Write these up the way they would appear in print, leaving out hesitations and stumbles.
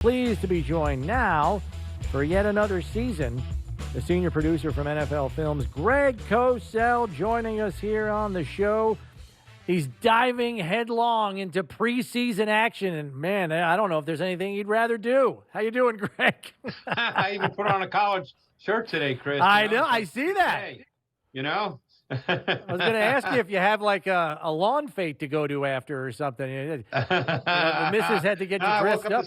Pleased to be joined now for yet another season, the senior producer from NFL Films, Greg Cosell, joining us here on the show. He's diving headlong into preseason action, and man, I don't know if there's anything he'd rather do. How you doing, Greg? I even put on a college shirt today, Chris. I know, I see that. Hey, you know? I was going to ask you if you have like a lawn fete to go to after or something. The missus had to get you dressed up.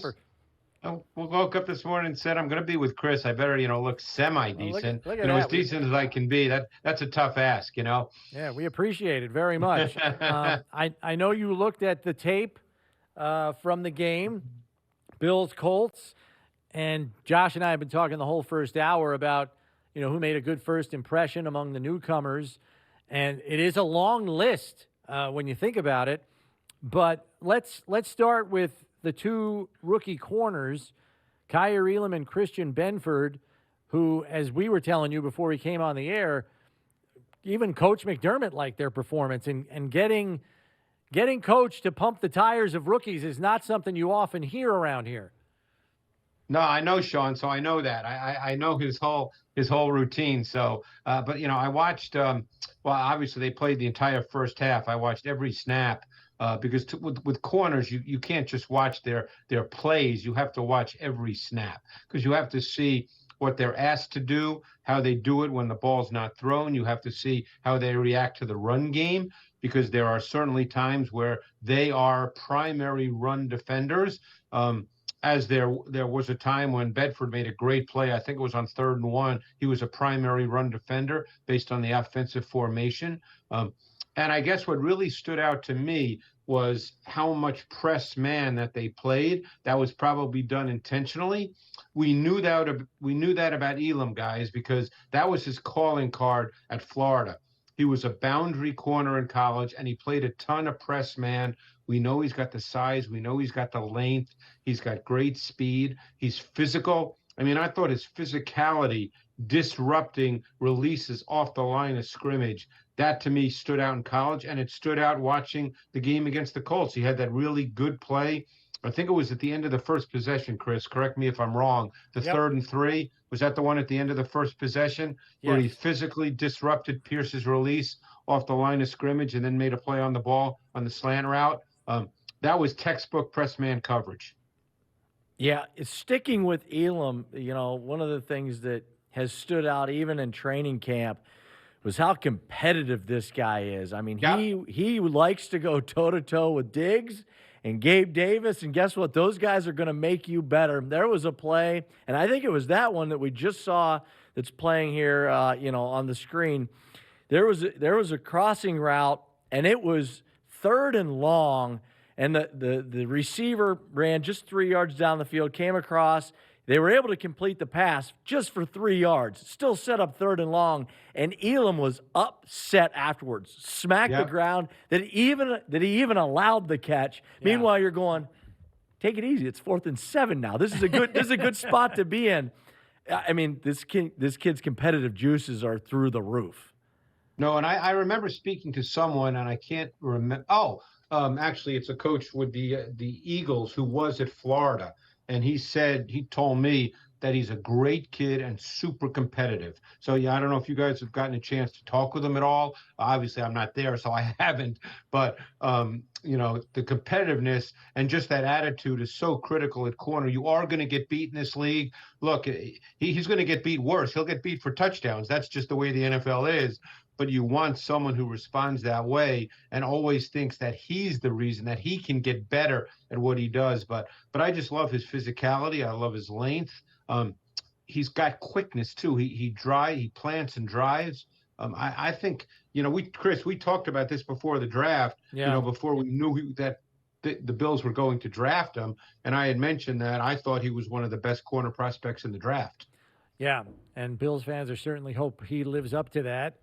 I woke up this morning and said, I'm going to be with Chris. I better, look semi-decent. Look at that. As decent as I can be. That's a tough ask, Yeah, we appreciate it very much. I know you looked at the tape from the game, Bills Colts, and Josh and I have been talking the whole first hour about, who made a good first impression among the newcomers. And it is a long list when you think about it. But let's start with the two rookie corners, Kaiir Elam and Christian Benford, who, as we were telling you before we came on the air, even Coach McDermott liked their performance. And getting Coach to pump the tires of rookies is not something you often hear around here. No, I know Sean, so I know that. I know his whole routine. So, but I watched. Well, obviously they played the entire first half. I watched every snap. Because with corners, you can't just watch their plays. You have to watch every snap because you have to see what they're asked to do, how they do it when the ball's not thrown. You have to see how they react to the run game because there are certainly times where they are primary run defenders. As there was a time when Bedford made a great play. I think it was on 3rd and 1. He was a primary run defender based on the offensive formation. And I guess what really stood out to me was how much press man that they played. That was probably done intentionally. We knew that about Elam, guys, because that was his calling card at Florida. He was a boundary corner in college, and he played a ton of press man. We know he's got the size. We know he's got the length. He's got great speed. He's physical. I mean, I thought his physicality disrupting releases off the line of scrimmage, that to me stood out in college, and it stood out watching the game against the Colts. He had that really good play. I think it was at the end of the first possession, Chris. Correct me if I'm wrong. The 3rd and 3. Was that the one at the end of the first possession where he physically disrupted Pierce's release off the line of scrimmage and then made a play on the ball on the slant route? That was textbook press man coverage. Yeah, sticking with Elam, one of the things that has stood out even in training camp was how competitive this guy is. I mean, he likes to go toe-to-toe with Diggs and Gabe Davis, and guess what? Those guys are going to make you better. There was a play, and I think it was that one that we just saw that's playing here, on the screen. There was a crossing route, and it was 3rd and long, and the receiver ran just 3 yards down the field, came across. They were able to complete the pass just for 3 yards, still set up 3rd and long, and Elam was upset afterwards, smacked the ground that he even allowed the catch. Yeah. Meanwhile, you're going, take it easy. It's 4th and 7 now. This is a good spot to be in. I mean, this kid's competitive juices are through the roof. No, and I remember speaking to someone, and I can't remember. Actually, it's a coach with the Eagles who was at Florida. And he told me that he's a great kid and super competitive. So, I don't know if you guys have gotten a chance to talk with him at all. Obviously, I'm not there, so I haven't. But, the competitiveness and just that attitude is so critical at corner. You are going to get beat in this league. Look, he's going to get beat worse. He'll get beat for touchdowns. That's just the way the NFL is. But you want someone who responds that way and always thinks that he's the reason, that he can get better at what he does. But I just love his physicality. I love his length. He's got quickness too. He plants and drives. I think, Chris, we talked about this before the draft, before we knew that the Bills were going to draft him. And I had mentioned that I thought he was one of the best corner prospects in the draft. Yeah, and Bills fans are certainly hope he lives up to that.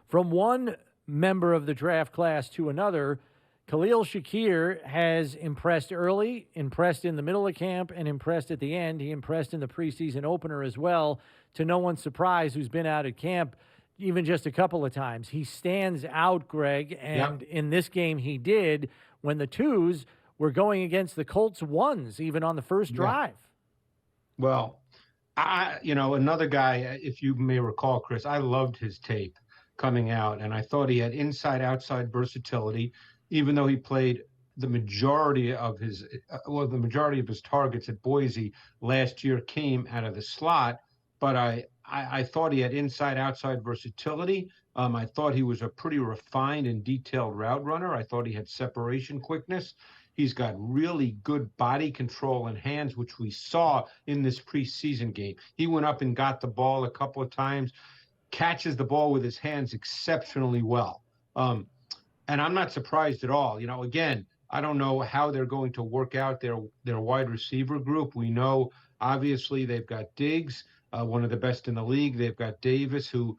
From one member of the draft class to another, Khalil Shakir has impressed early, impressed in the middle of camp, and impressed at the end. He impressed in the preseason opener as well, to no one's surprise, who's been out at camp even just a couple of times. He stands out, Greg, and in this game he did when the twos were going against the Colts ones, even on the first drive. Well, another guy, if you may recall, Chris, I loved his tape coming out, and I thought he had inside-outside versatility, even though he played the majority of his targets at Boise last year came out of the slot. But I thought he had inside-outside versatility. I thought he was a pretty refined and detailed route runner. I thought he had separation quickness. He's got really good body control and hands, which we saw in this preseason game. He went up and got the ball a couple of times, catches the ball with his hands exceptionally well. And I'm not surprised at all. Again, I don't know how they're going to work out their wide receiver group. We know, obviously, they've got Diggs, one of the best in the league. They've got Davis, who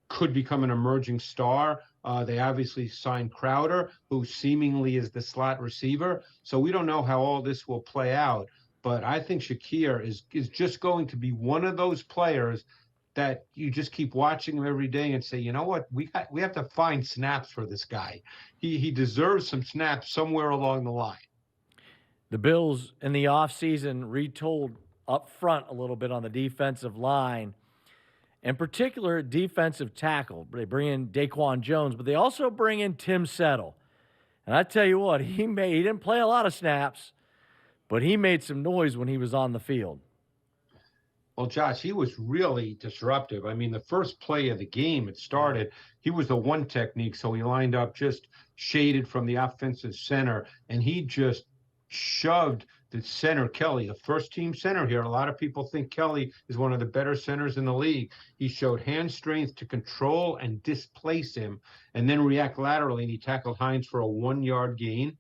could become an emerging star. They obviously signed Crowder, who seemingly is the slot receiver. So we don't know how all this will play out. But I think Shakir is just going to be one of those players that you just keep watching him every day and say, you know what, we have to find snaps for this guy. He deserves some snaps somewhere along the line. The Bills in the offseason retold up front a little bit on the defensive line, in particular defensive tackle. They bring in Jaquan Jones, but they also bring in Tim Settle. And I tell you what, he didn't play a lot of snaps, but he made some noise when he was on the field. Well, Josh, he was really disruptive. I mean, the first play of the game, it started, he was the one technique, so he lined up just shaded from the offensive center, and he just shoved the center, Kelly, the first-team center here. A lot of people think Kelly is one of the better centers in the league. He showed hand strength to control and displace him, and then react laterally, and he tackled Hines for a 1-yard gain.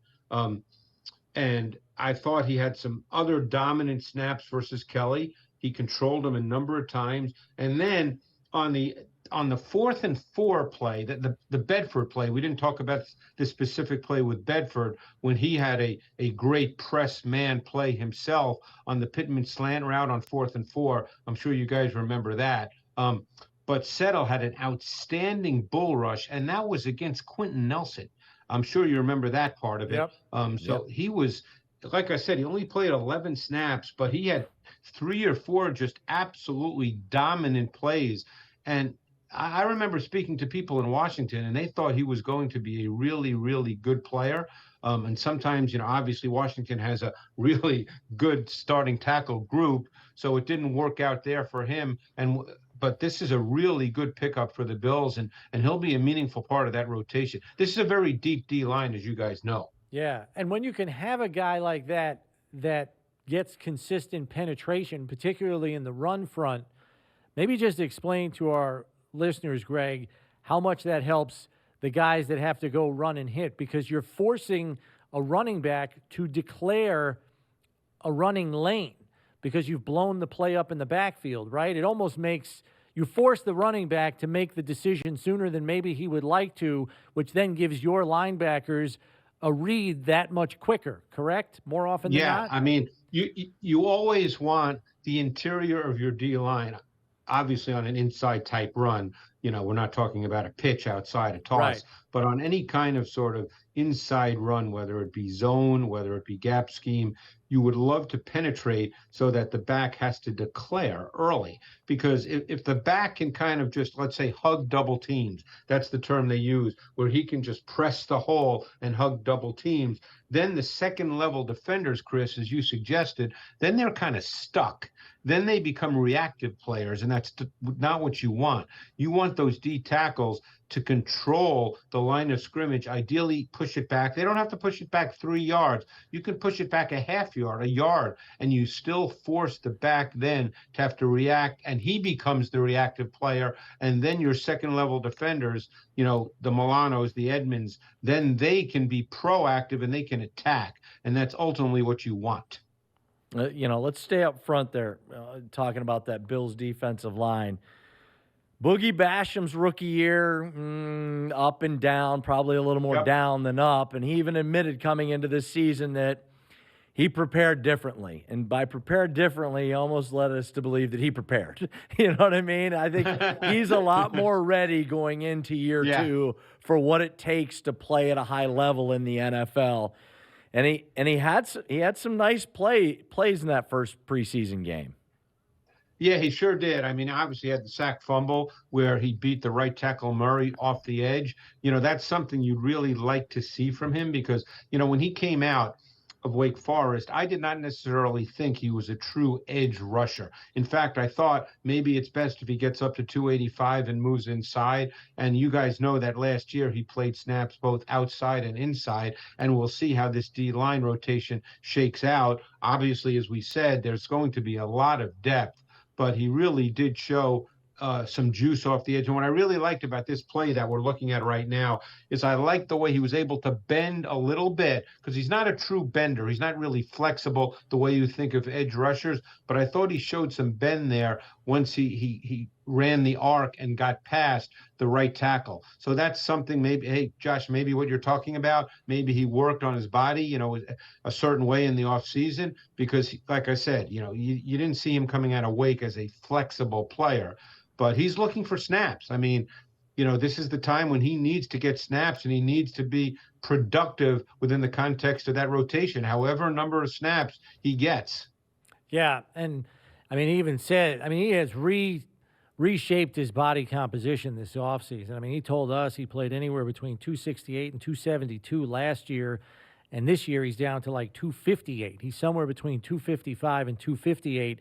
And I thought he had some other dominant snaps versus Kelly. He controlled him a number of times. And then on the 4th and 4 play, the Bedford play, we didn't talk about this specific play with Bedford when he had a great press man play himself on the Pittman slant route on 4th and 4. I'm sure you guys remember that. But Settle had an outstanding bull rush, and that was against Quentin Nelson. I'm sure you remember that part of it. Yep. He was, like I said, he only played 11 snaps, but he had 3 or 4 just absolutely dominant plays. And I remember speaking to people in Washington, and they thought he was going to be a really, really good player. And sometimes, obviously Washington has a really good starting tackle group, so it didn't work out there for him. But this is a really good pickup for the Bills, and he'll be a meaningful part of that rotation. This is a very deep D line, as you guys know. Yeah, and when you can have a guy like that gets consistent penetration, particularly in the run front, maybe just explain to our listeners, Greg, how much that helps the guys that have to go run and hit, because you're forcing a running back to declare a running lane because you've blown the play up in the backfield, right? It almost makes you force the running back to make the decision sooner than maybe he would like to, which then gives your linebackers a read that much quicker, correct? More often than not? Yeah, I mean, you always want the interior of your D-line, obviously on an inside type run. We're not talking about a pitch outside a toss, right, but on any kind of sort of inside run, whether it be zone, whether it be gap scheme, you would love to penetrate so that the back has to declare early. Because if the back can kind of just, let's say, hug double teams, that's the term they use, where he can just press the hole and hug double teams, then the second level defenders, Chris, as you suggested, then they're kind of stuck. Then they become reactive players, and that's not what you want. You want those D tackles to control the line of scrimmage, ideally push it back. They don't have to push it back 3 yards. You can push it back a half yard, a yard, and you still force the back then to have to react, and he becomes the reactive player. And then your second level defenders, the Milanos, the Edmonds, then they can be proactive and they can attack. And that's ultimately what you want. Let's stay up front there, talking about that Bills defensive line. Boogie Basham's rookie year, up and down, probably a little more down than up. And he even admitted coming into this season that he prepared differently. And by prepared differently, he almost led us to believe that he prepared. You know what I mean? I think he's a lot more ready going into year 2 for what it takes to play at a high level in the NFL. And he had some nice plays in that first preseason game. Yeah, he sure did. I mean, obviously he had the sack fumble where he beat the right tackle Murray off the edge. That's something you'd really like to see from him because, when he came out of Wake Forest, I did not necessarily think he was a true edge rusher. In fact, I thought maybe it's best if he gets up to 285 and moves inside. And you guys know that last year he played snaps both outside and inside, and we'll see how this D-line rotation shakes out. Obviously, as we said, there's going to be a lot of depth, but he really did show some juice off the edge. And what I really liked about this play that we're looking at right now is I liked the way he was able to bend a little bit because he's not a true bender. He's not really flexible the way you think of edge rushers, but I thought he showed some bend there once he ran the arc and got past the right tackle. So that's something maybe, hey, Josh, maybe what you're talking about, maybe he worked on his body, a certain way in the offseason because, like I said, you didn't see him coming out of Wake as a flexible player. But he's looking for snaps. I mean, this is the time when he needs to get snaps and he needs to be productive within the context of that rotation, however number of snaps he gets. Yeah, and I mean, he even said, he has reshaped his body composition this offseason. I mean, he told us he played anywhere between 268 and 272 last year, and this year he's down to like 258. He's somewhere between 255 and 258,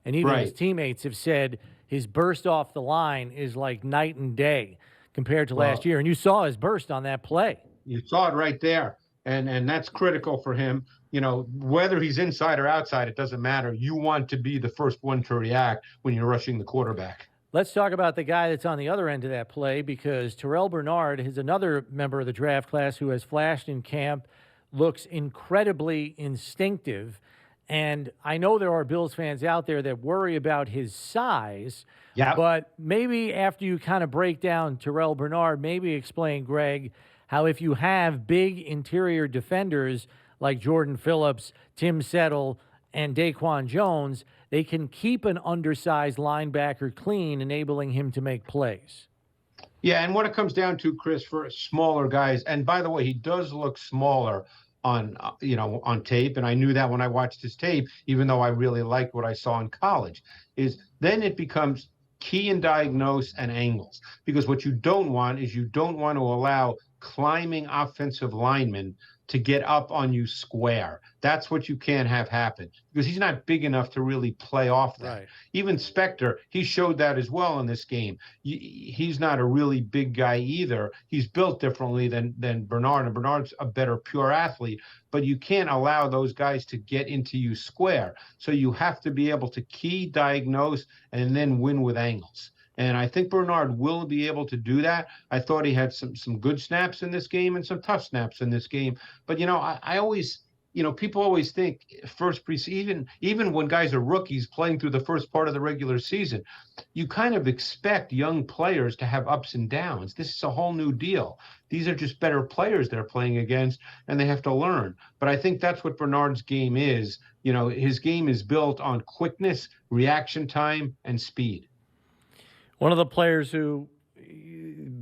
and even his teammates have said his burst off the line is like night and day compared to last year. And you saw his burst on that play. You saw it right there. And that's critical for him. Whether he's inside or outside, it doesn't matter. You want to be the first one to react when you're rushing the quarterback. Let's talk about the guy that's on the other end of that play because Terrel Bernard is another member of the draft class who has flashed in camp, looks incredibly instinctive. And I know there are Bills fans out there that worry about his size, but maybe after you kind of break down Terrel Bernard, maybe explain, Greg, how if you have big interior defenders like Jordan Phillips, Tim Settle, and Daquan Jones, they can keep an undersized linebacker clean, enabling him to make plays. Yeah, and what it comes down to, Chris, for smaller guys, and by the way, he does look smaller on tape, and I knew that when I watched his tape, even though I really liked what I saw in college, is then it becomes key and diagnose and angles. Because what you don't want is you don't want to allow climbing offensive linemen to get up on you square. That's what you can't have happen because he's not big enough to really play off that. Right. Even Spector, he showed that as well in this game. He's not a really big guy either. He's built differently than Bernard, and Bernard's a better pure athlete, but you can't allow those guys to get into you square. So you have to be able to key, diagnose, and then win with angles. And I think Bernard will be able to do that. I thought he had some good snaps in this game and some tough snaps in this game. But, I always, people always think first preseason, even when guys are rookies playing through the first part of the regular season, you kind of expect young players to have ups and downs. This is a whole new deal. These are just better players they're playing against, and they have to learn. But I think that's what Bernard's game is. His game is built on quickness, reaction time, and speed. One of the players who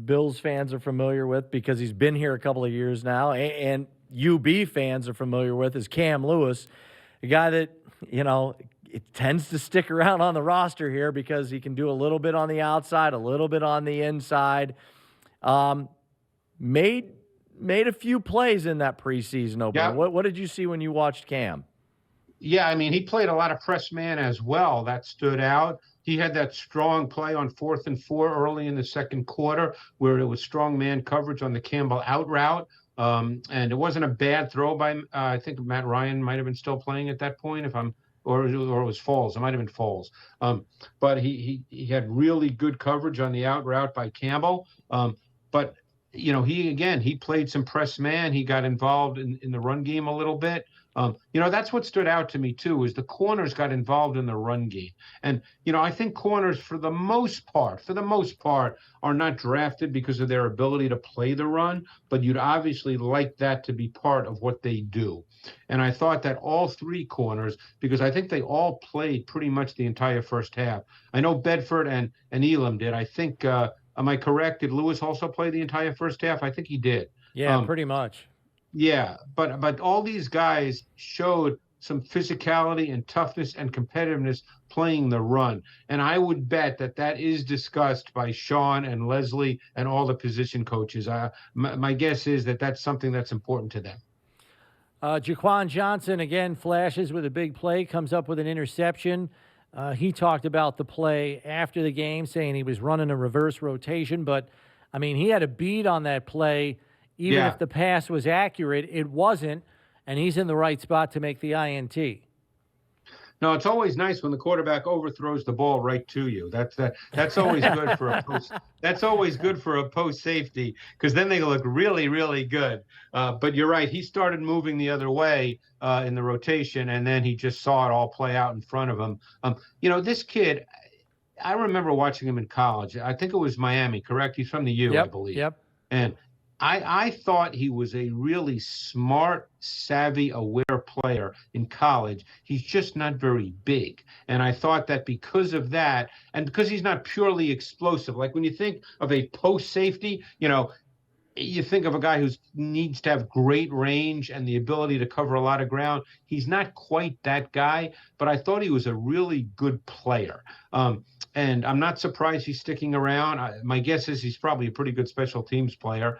Bills fans are familiar with because he's been here a couple of years now, and UB fans are familiar with, is Cam Lewis, a guy that, it tends to stick around on the roster here because he can do a little bit on the outside, a little bit on the inside. Made a few plays in that preseason opener. Yeah. What did you see when you watched Cam? Yeah, he played a lot of press man as well. That stood out. He had that strong play on 4th and 4 early in the second quarter where it was strong man coverage on the Campbell out route. And it wasn't a bad throw by, I think Matt Ryan might have been still playing at that point or it was Foles. It might have been Foles. But he had really good coverage on the out route by Campbell. But, he played some press man. He got involved in the run game a little bit. That's what stood out to me, too, is the corners got involved in the run game. And, I think corners, for the most part, are not drafted because of their ability to play the run, but you'd obviously like that to be part of what they do. And I thought that all three corners, because I think they all played pretty much the entire first half. I know Bedford and Elam did. I think, am I correct? Did Lewis also play the entire first half? I think he did. Yeah, pretty much. Yeah, but all these guys showed some physicality and toughness and competitiveness playing the run. And I would bet that that is discussed by Sean and Leslie and all the position coaches. My guess is that that's something that's important to them. Jaquan Johnson, again, flashes with a big play, comes up with an interception. He talked about the play after the game, saying he was running a reverse rotation. But, I mean, he had a beat on that play. Even if the pass was accurate, it wasn't, and he's in the right spot to make the INT. No, it's always nice when the quarterback overthrows the ball right to you. That's always good for a post. That's always good for a post safety because then they look really, really good. But you're right. He started moving the other way in the rotation, and then he just saw it all play out in front of him. This kid, I remember watching him in college. I think it was Miami, correct? He's from the U, I believe. Yep. And I thought he was a really smart, savvy, aware player in college. He's just not very big. And I thought that because of that, and because he's not purely explosive, like when you think of a post safety, you think of a guy who needs to have great range and the ability to cover a lot of ground. He's not quite that guy, but I thought he was a really good player. And I'm not surprised he's sticking around. My guess is he's probably a pretty good special teams player.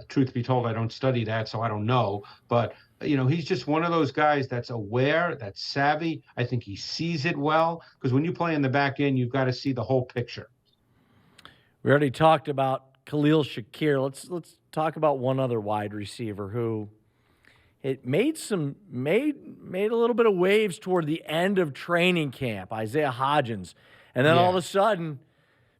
Truth be told, I don't study that, so I don't know. But, he's just one of those guys that's aware, that's savvy. I think he sees it well because when you play in the back end, you've got to see the whole picture. We already talked about Khalil Shakir. Let's talk about one other wide receiver who it made a little bit of waves toward the end of training camp, Isaiah Hodgins. And then all of a sudden,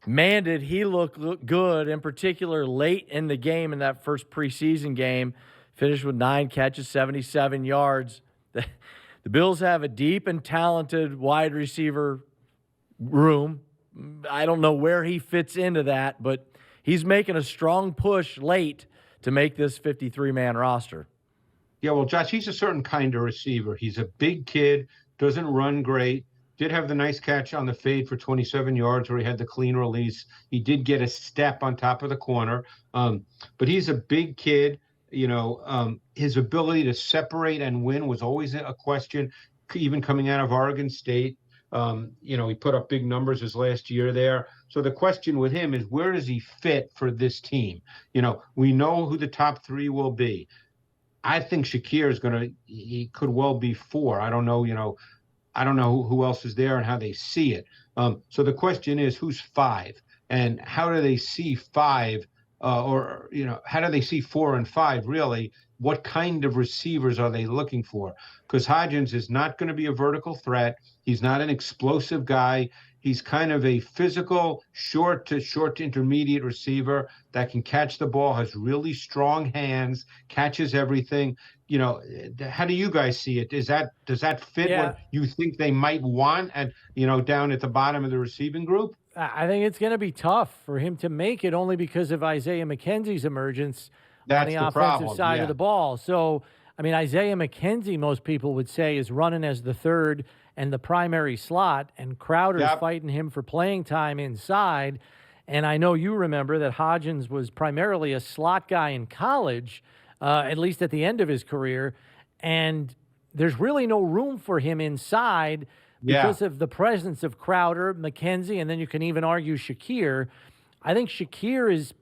man, did he look good, in particular late in the game in that first preseason game, finished with 9 catches, 77 yards. The Bills have a deep and talented wide receiver room. I don't know where he fits into that, but he's making a strong push late to make this 53-man roster. Yeah, well, Josh, he's a certain kind of receiver. He's a big kid, doesn't run great. Did have the nice catch on the fade for 27 yards where he had the clean release. He did get a step on top of the corner. But he's a big kid. His ability to separate and win was always a question, even coming out of Oregon State. He put up big numbers his last year there. So the question with him is, where does he fit for this team? We know who the top 3 will be. I think Shakir he could well be 4. I don't know, I don't know who else is there and how they see it. So the question is, who's 5? And how do they see 5? How do they see 4 and 5, really? What kind of receivers are they looking for? Because Hodgins is not going to be a vertical threat. He's not an explosive guy. He's kind of a physical, short to intermediate receiver that can catch the ball, has really strong hands, catches everything. How do you guys see it? Does that fit what you think they might want down at the bottom of the receiving group? I think it's going to be tough for him to make it only because of Isaiah McKenzie's emergence on the offensive side of the ball. So, Isaiah McKenzie, most people would say, is running as the third and the primary slot, and Crowder's fighting him for playing time inside. And I know you remember that Hodgins was primarily a slot guy in college, at least at the end of his career, and there's really no room for him inside because of the presence of Crowder, McKenzie, and then you can even argue Shakir. I think Shakir is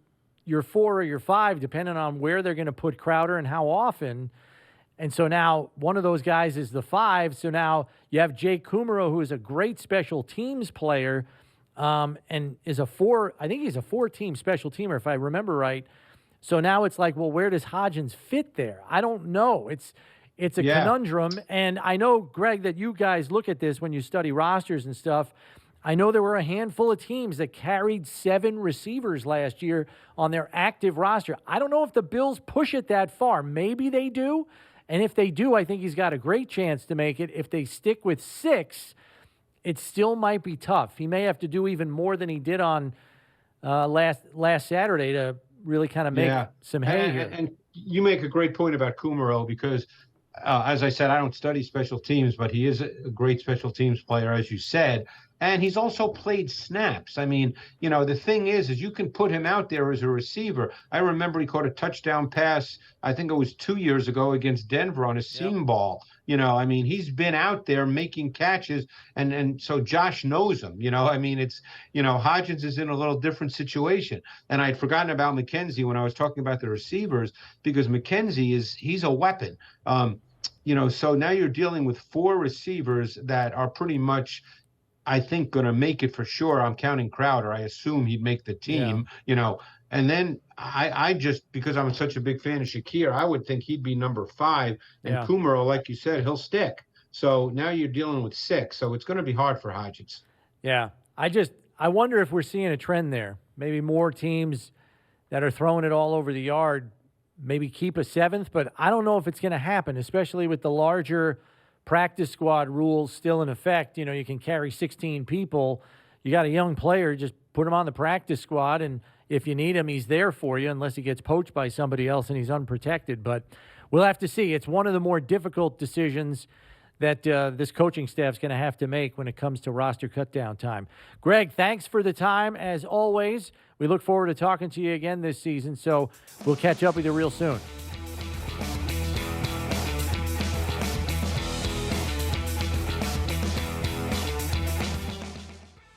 your 4 or your 5, depending on where they're going to put Crowder and how often. And so now one of those guys is the 5. So now you have Jake Kumaro, who is a great special teams player and is a 4. I think he's a 4-team special teamer, if I remember right. So now it's like, well, where does Hodgins fit there? I don't know. It's a conundrum. And I know, Greg, that you guys look at this when you study rosters and stuff. I know there were a handful of teams that carried 7 receivers last year on their active roster. I don't know if the Bills push it that far. Maybe they do. And if they do, I think he's got a great chance to make it. If they stick with 6, it still might be tough. He may have to do even more than he did on last Saturday to really kind of make some hay here. And you make a great point about Kumaro because as I said, I don't study special teams, but he is a great special teams player, as you said. And he's also played snaps. I mean, the thing is you can put him out there as a receiver. I remember he caught a touchdown pass, I think it was 2 years ago against Denver on a seam ball. I mean, he's been out there making catches, and so Josh knows him. I mean, it's, Hodgins is in a little different situation. And I'd forgotten about McKenzie when I was talking about the receivers, because McKenzie he's a weapon. So now you're dealing with 4 receivers that are pretty much, I think, going to make it for sure. I'm counting Crowder. I assume he'd make the team, and then I just, because I'm such a big fan of Shakir, I would think he'd be number 5, and Kumaro, like you said, he'll stick. So now you're dealing with 6. So it's going to be hard for Hodgins. Yeah. I wonder if we're seeing a trend there. Maybe more teams that are throwing it all over the yard maybe keep a 7th, but I don't know if it's going to happen, especially with the larger practice squad rules still in effect. You can carry 16 people. You got a young player, just put him on the practice squad, and if you need him, he's there for you, unless he gets poached by somebody else and he's unprotected. But we'll have to see. It's one of the more difficult decisions that this coaching staff's going to have to make when it comes to roster cutdown time. Greg, thanks for the time, as always. We look forward to talking to you again this season, so we'll catch up with you real soon.